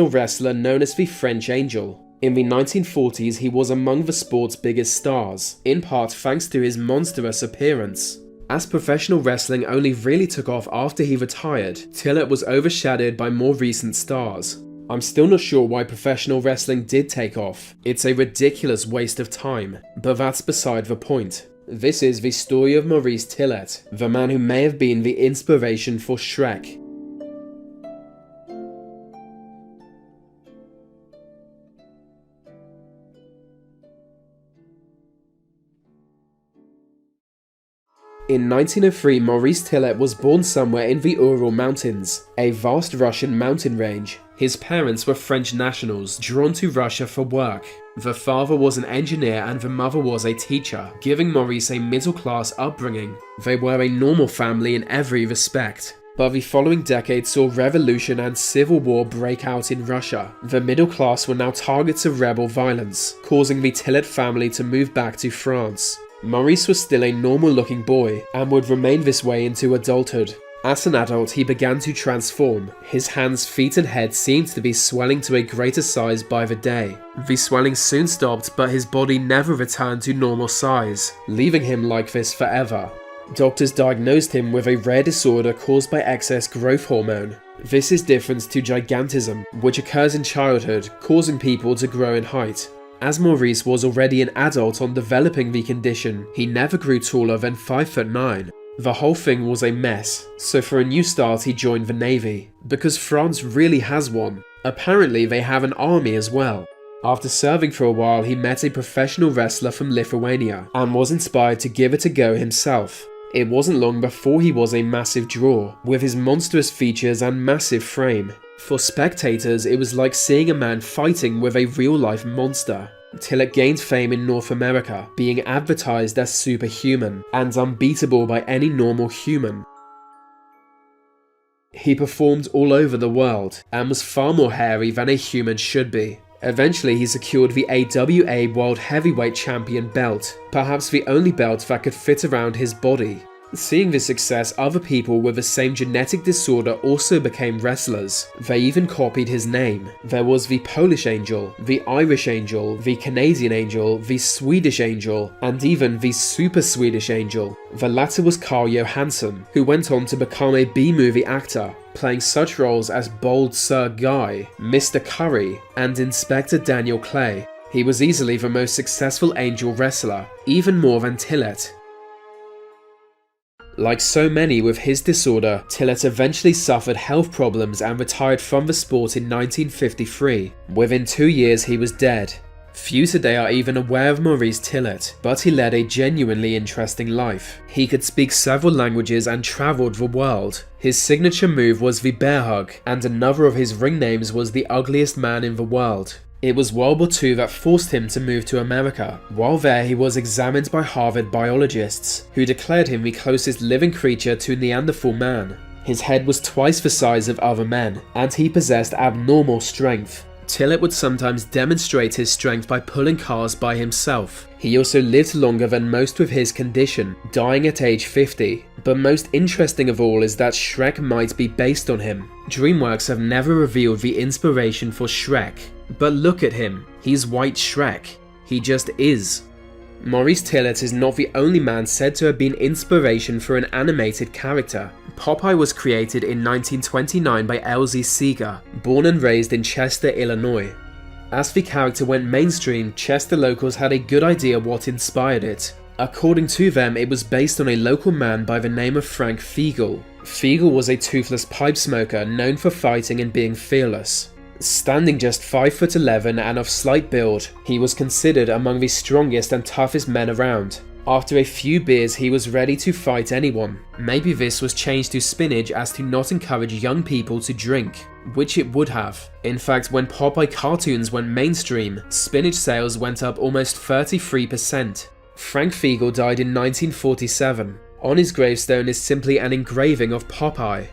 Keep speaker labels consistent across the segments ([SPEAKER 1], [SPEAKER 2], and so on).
[SPEAKER 1] wrestler known as the French Angel. In the 1940s, he was among the sport's biggest stars, in part thanks to his monstrous appearance. As professional wrestling only really took off after he retired, Tillet was overshadowed by more recent stars. I'm still not sure why professional wrestling did take off. It's a ridiculous waste of time, but that's beside the point. This is the story of Maurice Tillet, the man who may have been the inspiration for Shrek. In 1903, Maurice Tillet was born somewhere in the Ural Mountains, a vast Russian mountain range. His parents were French nationals, drawn to Russia for work. The father was an engineer and the mother was a teacher, giving Maurice a middle-class upbringing. They were a normal family in every respect. But the following decade saw revolution and civil war break out in Russia. The middle class were now targets of rebel violence, causing the Tillet family to move back to France. Maurice was still a normal-looking boy, and would remain this way into adulthood. As an adult, he began to transform. His hands, feet and head seemed to be swelling to a greater size by the day. The swelling soon stopped, but his body never returned to normal size, leaving him like this forever. Doctors diagnosed him with a rare disorder caused by excess growth hormone. This is different to gigantism, which occurs in childhood, causing people to grow in height. As Maurice was already an adult on developing the condition, he never grew taller than 5'9". The whole thing was a mess, so for a new start he joined the Navy, because France really has one. Apparently they have an army as well. After serving for a while, he met a professional wrestler from Lithuania, and was inspired to give it a go himself. It wasn't long before he was a massive draw, with his monstrous features and massive frame. For spectators, it was like seeing a man fighting with a real-life monster. Tillet gained fame in North America, being advertised as superhuman, and unbeatable by any normal human. He performed all over the world, and was far more hairy than a human should be. Eventually he secured the AWA World Heavyweight Champion belt, perhaps the only belt that could fit around his body. Seeing this success, other people with the same genetic disorder also became wrestlers. They even copied his name. There was the Polish Angel, the Irish Angel, the Canadian Angel, the Swedish Angel, and even the Super Swedish Angel. The latter was Carl Johansson, who went on to become a B-movie actor, playing such roles as Bold Sir Guy, Mr. Curry, and Inspector Daniel Clay. He was easily the most successful angel wrestler, even more than Tillet. Like so many with his disorder, Tillet eventually suffered health problems and retired from the sport in 1953. Within 2 years he was dead. Few today are even aware of Maurice Tillet, but he led a genuinely interesting life. He could speak several languages and travelled the world. His signature move was the bear hug, and another of his ring names was the ugliest man in the world. It was World War II that forced him to move to America. While there, he was examined by Harvard biologists, who declared him the closest living creature to Neanderthal man. His head was twice the size of other men, and he possessed abnormal strength. Tillet would sometimes demonstrate his strength by pulling cars by himself. He also lived longer than most with his condition, dying at age 50. But most interesting of all is that Shrek might be based on him. DreamWorks have never revealed the inspiration for Shrek. But look at him, he's White Shrek. He just is. Maurice Tillet is not the only man said to have been inspiration for an animated character. Popeye was created in 1929 by Elzie Seeger, born and raised in Chester, Illinois. As the character went mainstream, Chester locals had a good idea what inspired it. According to them, it was based on a local man by the name of Frank Fiegel. Fiegel was a toothless pipe smoker known for fighting and being fearless. Standing just 5'11" and of slight build, he was considered among the strongest and toughest men around. After a few beers, he was ready to fight anyone. Maybe this was changed to spinach as to not encourage young people to drink, which it would have. In fact, when Popeye cartoons went mainstream, spinach sales went up almost 33%. Frank Fiegel died in 1947. On his gravestone is simply an engraving of Popeye.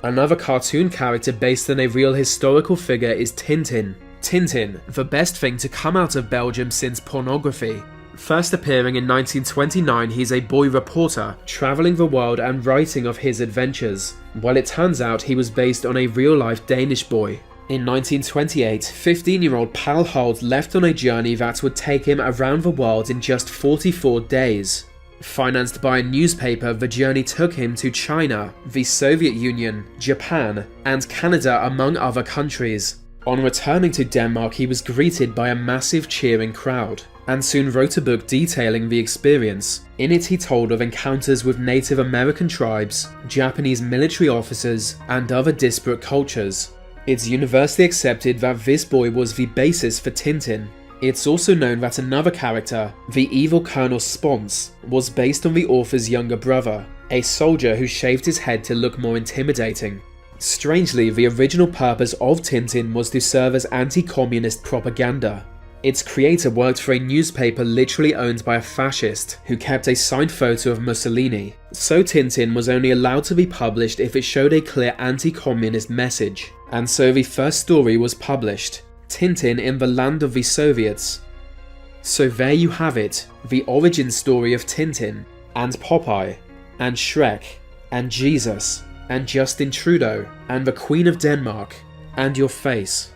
[SPEAKER 1] Another cartoon character based on a real historical figure is Tintin. Tintin, the best thing to come out of Belgium since pornography. First appearing in 1929, he's a boy reporter, travelling the world and writing of his adventures. Well, it turns out he was based on a real-life Danish boy. In 1928, 15-year-old Pal Holt left on a journey that would take him around the world in just 44 days. Financed by a newspaper, the journey took him to China, the Soviet Union, Japan, and Canada, among other countries. On returning to Denmark, he was greeted by a massive cheering crowd, and soon wrote a book detailing the experience. In it he told of encounters with Native American tribes, Japanese military officers, and other disparate cultures. It's universally accepted that this boy was the basis for Tintin. It's also known that another character, the evil Colonel Sponce, was based on the author's younger brother, a soldier who shaved his head to look more intimidating. Strangely, the original purpose of Tintin was to serve as anti-communist propaganda. Its creator worked for a newspaper literally owned by a fascist who kept a signed photo of Mussolini, so Tintin was only allowed to be published if it showed a clear anti-communist message, and so the first story was published, Tintin in the Land of the Soviets. So there you have it, the origin story of Tintin, and Popeye, and Shrek, and Jesus, and Justin Trudeau, and the Queen of Denmark, and your face.